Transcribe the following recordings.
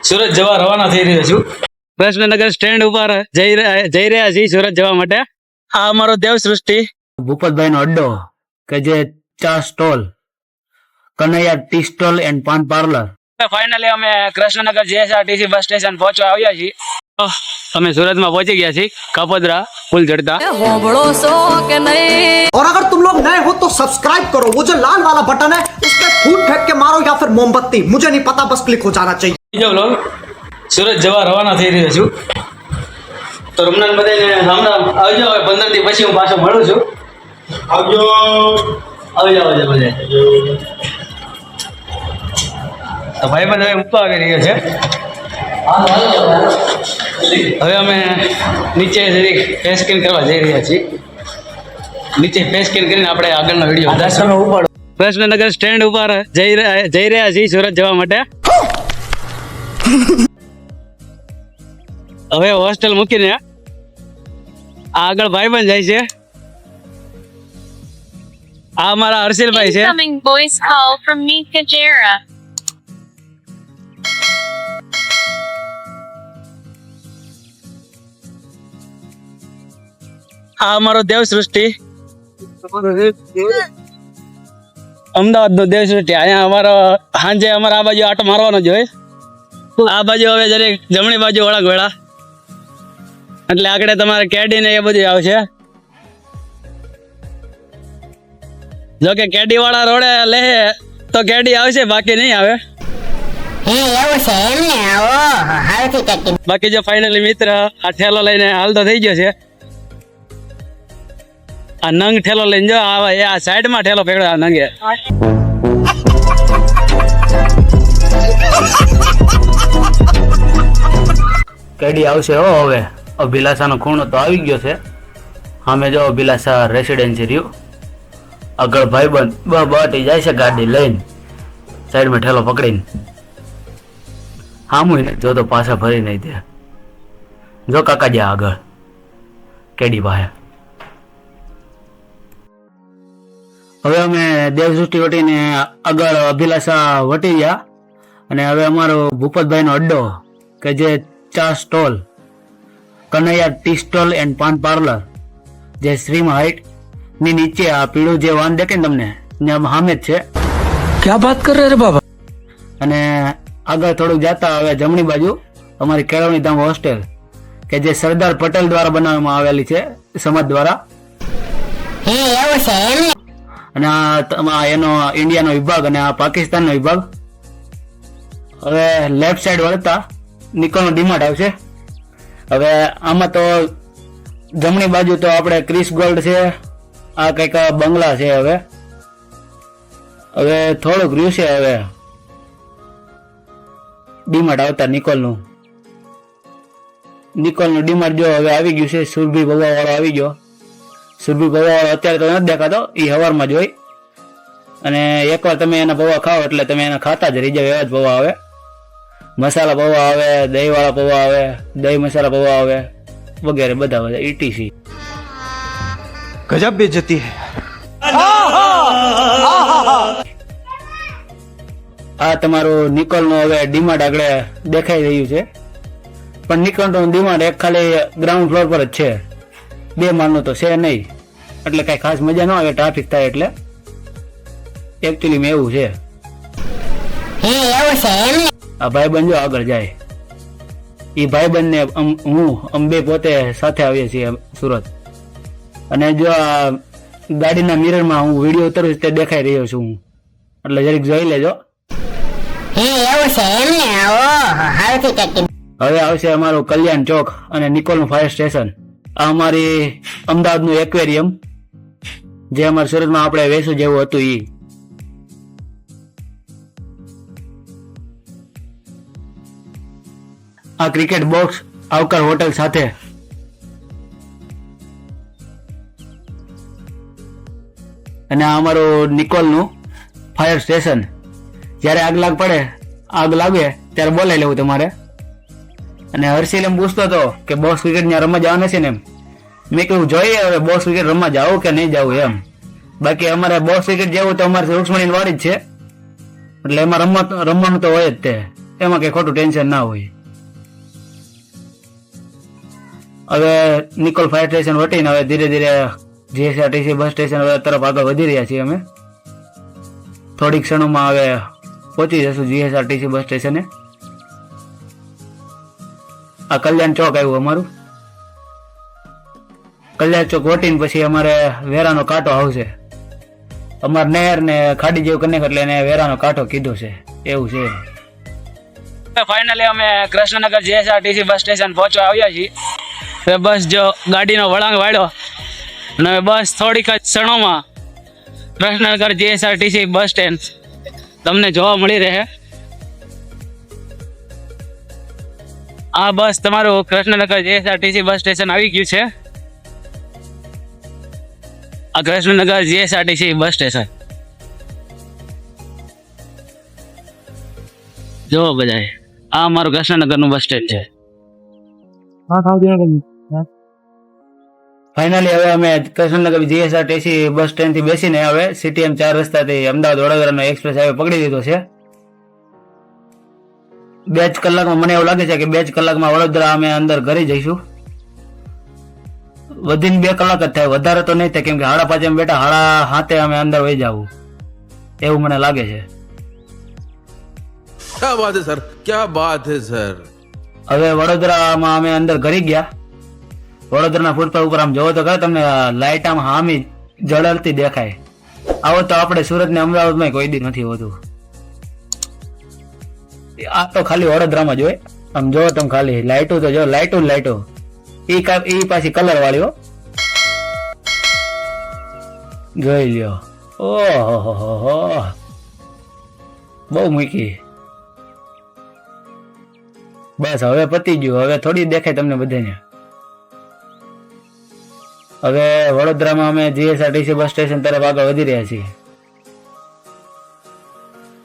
સુરત જવા રવાના થઈ રહ્યો છું. કૃષ્ણનગર સ્ટેન્ડ ઉપર જઈ રહ્યા છીએ સુરત જવા માટે. આ અમારો દેવ સૃષ્ટિ ભૂપતભાઈ નો અડ્ડો કે જે ચા stall, Kanaiya tea stall and paan parlour. Finally અમે કૃષ્ણનગર જીએસઆરટીસી બસ સ્ટેશન પહોંચવા આવ્યા છીએ. અમે સુરતમાં પહોંચી ગયા છીએ કાપોદ્રા પુલ ચડતા. और अगर तुम लोग नए हो तो सब्सक्राइब करो, वो जो लाल वाला बटन है उस पर फूट फेंक के मारो या फिर मोमबत्ती, मुझे नहीं पता, बस क्लिक हो जाना चाहिए. બીજો વ્લોગ સુરત જવા રવાના થઈ રહ્યો છું. તો રમણાન બધાને રામ રામ. આવજો. હવે 15 દી પછી હું પાછો મળું છું. આવજો બધા. તો ભાઈ બંધ હવે ઉપર આવી રહ્યો છે. હવે અમે નીચે જરી ફેસ સ્કેન કરવા જઈ રહ્યા છીએ. નીચે ફેસ સ્કેન કરીને આપણે આગળનો વિડીયો કૃષ્ણનગર સ્ટેન્ડ ઉપર જઈ રહ્યા છીએ સુરત જવા માટે. હવે હોસ્ટેલ મૂકીને આગળ ભાઈબંધ જાય છે. આ અમારા હર્ષિલભાઈ છે. Incoming voice call from Mika Jera. આ અમારો દેવ સૃષ્ટિ, અમદાવાદ નો દેવ સૃષ્ટિ. અહીંયા અમારો સાંજે અમારે આ બાજુ આટો મારવાનો જ હોય. આ બાજુ હવે જરીક જમણી બાજુ વળાક વેળા એટલે આગળ તમારે કેડી ને એ બધું આવશે. જો કે કેડી વાળા રોડે લે તો કેડી આવશે, બાકી નહીં આવે. બાકી જો ફાઇનલી મિત્ર આ ઠેલો લઈને હાલતો થઈ ગયો છે. આ નંગ ઠેલો લઈને જો આ સાઈડમાં ઠેલો પકડ્યો આ નંગે. કેડી આવશે હો. હવે અભિલાષાનો ખૂણો તો આવી ગયો છે. સામે જો અભિલાષા રેસિડેન્સી રહ્યું. આગળ ભાઈબંધ બાટી જાય છે ગાડી લઈને, સાઈડમાં ઠેલો પકડીને. હામું જો તો પાછા ભરી નહીં દે. જો કાકા જ્યાં આગળ કેડી પાસે. હવે અમે દેવસૃષ્ટિ વટીને આગળ અભિલાષા વટી ગયા અને હવે અમારો ભૂપતભાઈ નો અડ્ડો કે જે ચા stall, Kanaiya tea stall and paan parlour, જે શ્રીમ હાઇટ ની નીચે આ પીળું જે વાન દેખે ને તમને ત્યાં સામે જ છે. क्या बात कर रहे रे बाबा. અને આગળ થોડુંક જતા હવે જમણી બાજુ અમારી કેળવણી ધામ હોસ્ટેલ કે જે સરદાર પટેલ દ્વારા બનાવવામાં આવેલી છે, સમાજ દ્વારા. અને આ એનો ઇન્ડિયાનો વિભાગ અને આ પાકિસ્તાનનો વિભાગ. હવે લેફ્ટ સાઈડ વળતા નિકોલનો ડીમાર્ટ આવશે. હવે આમાં તો જમણી બાજુ તો આપણે ક્રિસ ગોલ્ડ છે, આ કંઈક બંગલા છે. હવે થોડુંક રહ્યું છે. હવે ડીમાર્ટ આવતા નિકોલનું ડીમાર્ટ જો હવે આવી ગયું છે. સુરભી ભવા વાળો આવી ગયો. સુરભી ભવા વાળો અત્યારે તો નથી દેખાતો, એ હવારમાં જ હોય. અને એકવાર તમે એના પૌવા ખાઓ એટલે તમે એના ખાતા જ રહી જાવ. એવા જ પૌવા આવે. મસાલા પૌવા આવે, દહીં વાળા પૌવા આવે, દહીં મસાલા પૌવા આવે વગેરે બધા ETC. गजब बेइज्जती है. આ તમારું નિકોલનું હવે ડીમાર્ટ આગળ દેખાઈ રહ્યું છે. પણ નિકોલનું ડીમાર્ટ એક ખાલી ગ્રાઉન્ડ ફ્લોર પર જ છે. 2 માળનું તો છે નહીં, એટલે કઈ ખાસ મજા ન આવે ટ્રાફિક થાય એટલે. એકચ્યુઅલી એવું છે. આ ભાઈબંધ જો આગળ જાય. એ ભાઈબંધ ને હું બે પોતે સાથે આવીએ છીએ સુરત. અને જો આ ગાડીના મિરરમાં હું વિડીયો ઉતરું તે દેખાઈ રહ્યો છું હું, એટલે જરીક જોઈ લેજો. હવે આવશે અમારું કલ્યાણ ચોક અને નિકોલનું ફાયર સ્ટેશન. આ અમારી અમદાવાદનું એક્વેરિયમ, જે અમારા સુરતમાં આપણે વેસુ જેવું હતું ઈ. આ ક્રિકેટ બોક્સ આવકાર હોટલ સાથે. અને આ અમારું નિકોલનું ફાયર સ્ટેશન. જ્યારે આગ લાગે ત્યારે બોલાવી લેવું તમારે. અને હર્ષિલ એમ પૂછતો હતો કે બોક્સ ક્રિકેટ ત્યાં રમવા જવાના છે ને એમ. મેં કહ્યું જોઈએ હવે બોક્સ ક્રિકેટ રમવા જાવ કે નહીં જવું એમ. બાકી અમારે બોક્સ ક્રિકેટ જેવું તો અમારે રૂક્ષ્મણી વાળી જ છે, એટલે એમાં રમવાનું તો હોય જ તે. એમાં કઈ ખોટું ટેન્શન ના હોય. હવે નિકોલ ફાયર સ્ટેશન વટીને હવે ધીરે ધીરે જીએસઆરટીસી બસ સ્ટેશન તરફ આગળ વધી રહ્યા છીએ અમે. થોડીક ક્ષણોમાં હવે પહોંચી જશું જીએસઆરટીસી બસ સ્ટેશને. આ કલ્યાણ ચોક આવ્યું અમારું. કલ્યાણ ચોક વટીને પછી અમારે વેરાનો કાંટો આવશે. અમારે નહેર ને ખાડી જેવું કનેક્ટ એટલે એને વેરાનો કાંટો કીધો છે, એવું છે. ફાઇનલી અમે કૃષ્ણનગર જીએસઆરટીસી બસ સ્ટેશન પહોંચવા આવ્યા છીએ. હવે બસ જો ગાડીનો વળાંક વાળ્યો અને હવે બસ થોડીક જ ક્ષણોમાં કૃષ્ણનગર જીએસઆરટીસી બસ સ્ટેન્ડ તમને જોવા મળી રહે. આ બસ તમારું કૃષ્ણનગર જીએસઆરટીસી બસ સ્ટેશન આવી ગયું છે. આ કૃષ્ણનગર જીએસઆરટીસી બસ સ્ટેશન જો બધાય, આ અમારું કૃષ્ણનગરનું બસ સ્ટેન્ડ છે. ફાઇનલી હવે અમે કૃષ્ણનગર જીએસઆરટીસી બસ સ્ટેન્ડ થી બેસીને હવે સીટીએમ 4 રસ્તાથી અમદાવાદ વડોદરાનો એક્સપ્રેસ હાઈવે પકડી લીધો છે. 2 જ કલાકમાં મને એવું લાગે છે કે 2 જ કલાકમાં વડોદરા અમે અંદર ઘરે જઈશું. વધીને 2 કલાક જ થાય, વધારે તો નહીં થાય, કેમ કે 5:30 એમ બેટા 7:30 અમે અંદર વહી જવું એવું મને લાગે છે. क्या बात है सर, क्या बात है सर. હવે વડોદરામાં અમે અંદર ઘરી ગયા. વડોદરાના ફૂટપાથ ઉપર આમ જોવો તો ખરા તમને લાઇટ આમ હામી જળહળતી દેખાય. આવો તો આપણે સુરત ને અમદાવાદમાં કોઈ દી નથી હોતું. આ તો ખાલી વડોદરામાં જ હોય. આમ જોવો તમે ખાલી લાઇટો તો જો, લાઇટો ઈ પાછી કલર વાળી જોઈ લ્યો. ઓહો બહુ મૂકી. બસ હવે પતી ગયું. હવે થોડી દેખાય તમને બધાને. હવે વડોદરામાં અમે જીએસઆરટીસી બસ સ્ટેશન તરફ આગળ વધી રહ્યા છીએ.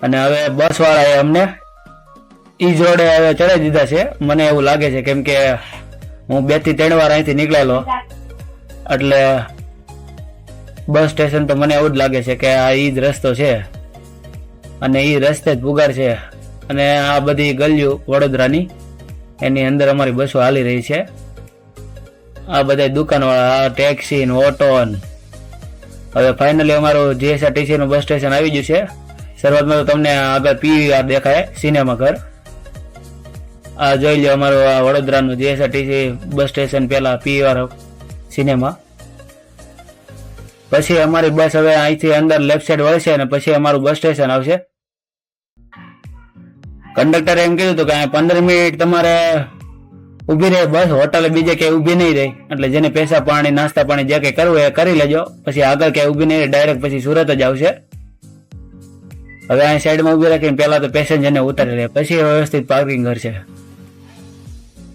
અને હવે બસ વાળાએ અમને ઈ જ રોડે હવે ચડાવી દીધા છે મને એવું લાગે છે, કેમ કે હું 2 થી 3 વાર અહીંથી નીકળેલો એટલે બસ સ્ટેશન તો મને એવું જ લાગે છે કે આ ઈ જ રસ્તો છે અને ઈ રસ્તે જ પુગાર છે. અને આ બધી ગલીઓ વડોદરાની એની અંદર અમારી બસો હાલી રહી છે. આ બધા દુકાનવાળા, ટેક્સી ને ઓટો. હવે ફાઇનલી અમારું જીએસઆરટીસી નું બસ સ્ટેશન આવી ગયું છે. શરૂઆતમાં તો તમને આગળ પીવીઆર દેખાય, સિનેમા ઘર. આ જોઈ લો અમારું આ વડોદરાનું જીએસઆરટીસી બસ સ્ટેશન, પેલા પીવીઆર સિનેમા. પછી અમારી બસ હવે અહીંથી અંદર લેફ્ટ સાઈડ વળશે અને પછી અમારું બસ સ્ટેશન આવશે. કંડક્ટરે એમ કીધું હતું કે 15 મિનિટ તમારે ઊભી રહે બસ, હોટલે બીજે ક્યાંય ઊભી નહીં રહી. એટલે જેને પૈસા પાણી નાસ્તા પાણી જે કંઈ કરવું એ કરી લેજો. પછી આગળ ક્યાંય ઊભી નહીં રહે, ડાયરેક્ટ પછી સુરત જ આવશે. હવે અહીં સાઈડમાં ઊભી રાખીને પહેલા તો પેસેન્જરને ઉતારી લે, પછી વ્યવસ્થિત પાર્કિંગ કરશે.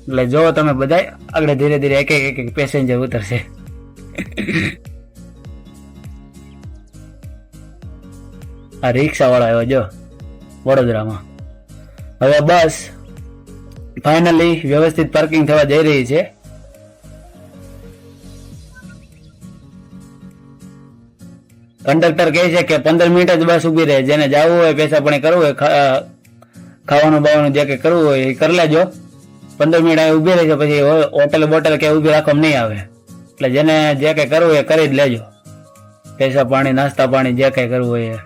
એટલે જો તમે બધાય આગળ ધીરે ધીરે એક એક પેસેન્જર ઉતરશે. આ રિક્ષા વાળા આવ્યો જો વડોદરામાં. હવે બસ ફાઇનલી વ્યવસ્થિત પાર્કિંગ થવા જઈ રહી છે. કંડક્ટર કહે છે કે 15 મિનિટ જ બસ ઉભી રહે, જેને જવું હોય પૈસા પાણી કરવું હોય, ખાવાનું બાવાનું જે કંઈ કરવું હોય એ કરી લેજો. 15 મિનિટ અહીં ઉભી રહે છે, પછી હોટલ બોટલ કે ઉભી રાખવામાં નહીં આવે. એટલે જેને જે કંઈ કરવું હોય એ કરી જ લેજો, પૈસા પાણી નાસ્તા પાણી જે કંઈ કરવું હોય એ.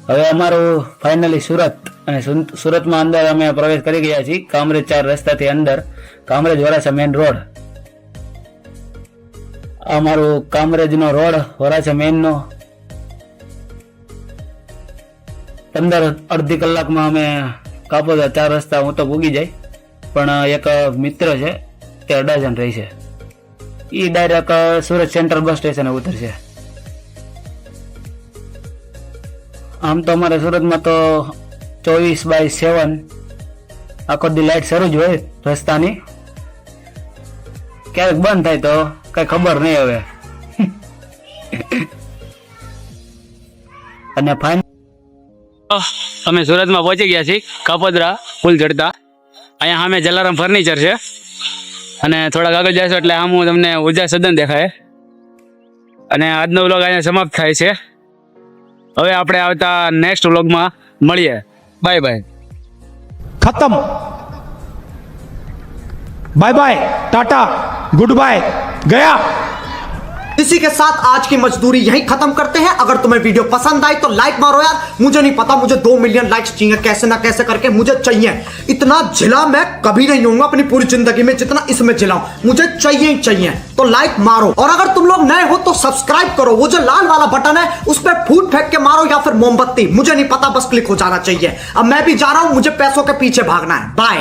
હવે અમારું ફાઇનલી સુરત, અને સુરતમાં અંદર અમે પ્રવેશ કરી ગયા છીએ. કામરેજ 4 રસ્તાથી અંદર, કામરેજ વરાછા મેઇન રોડ. અમારું કામરેજનો રોડ વરાછા મેઇનનો 15-અડધી કલાકમાં અમે કાપોદા 4 રસ્તા હું તો પૂગી જાય. પણ એક મિત્ર છે તે અડાજણ રહી છે, એ ડાયરેક્ટ સુરત સેન્ટ્રલ બસ સ્ટેશને ઉતરશે. આમ તો અમારે સુરતમાં તો 24/7 આખો દી લાઈટ શરૂ જ હોય રસ્તાની. ક્યારેક બંધ થાય તો કઈ ખબર નહીં હવે. અને ફાઇન અમે સુરતમાં પહોંચી ગયા છીએ, કાપોદ્રા પુલ ચડતા. અહીંયા સામે જલારામ ફર્નિચર છે અને થોડાક આગળ જશો એટલે આમ તમને ઉર્જા સદન દેખાય. અને આજનો વ્લોગ અહીંયા સમાપ્ત થાય છે. હવે આપણે આવતા નેક્સ્ટ વ્લોગમાં મળીએ. Bye bye. खत्म. बाय बाय, टाटा, गुड बाय, गया. इसी के साथ आज की मजदूरी यहीं खत्म करते हैं. अगर तुम्हें वीडियो पसंद आई तो लाइक मारो यार. मुझे नहीं पता, मुझे 2 मिलियन लाइक्स चाहिए, कैसे ना कैसे करके मुझे चाहिए. इतना झिला मैं कभी नहीं होऊंगा अपनी पूरी जिंदगी में जितना इसमें झिलाऊं. मुझे चाहिए ही चाहिए. तो लाइक मारो, और अगर तुम लोग नए हो तो सब्सक्राइब करो. वो जो लाल वाला बटन है उस पर फूट फेंक के मारो या फिर मोमबत्ती, मुझे नहीं पता, बस क्लिक हो जाना चाहिए. अब मैं भी जा रहा हूं, मुझे पैसों के पीछे भागना है. बाय.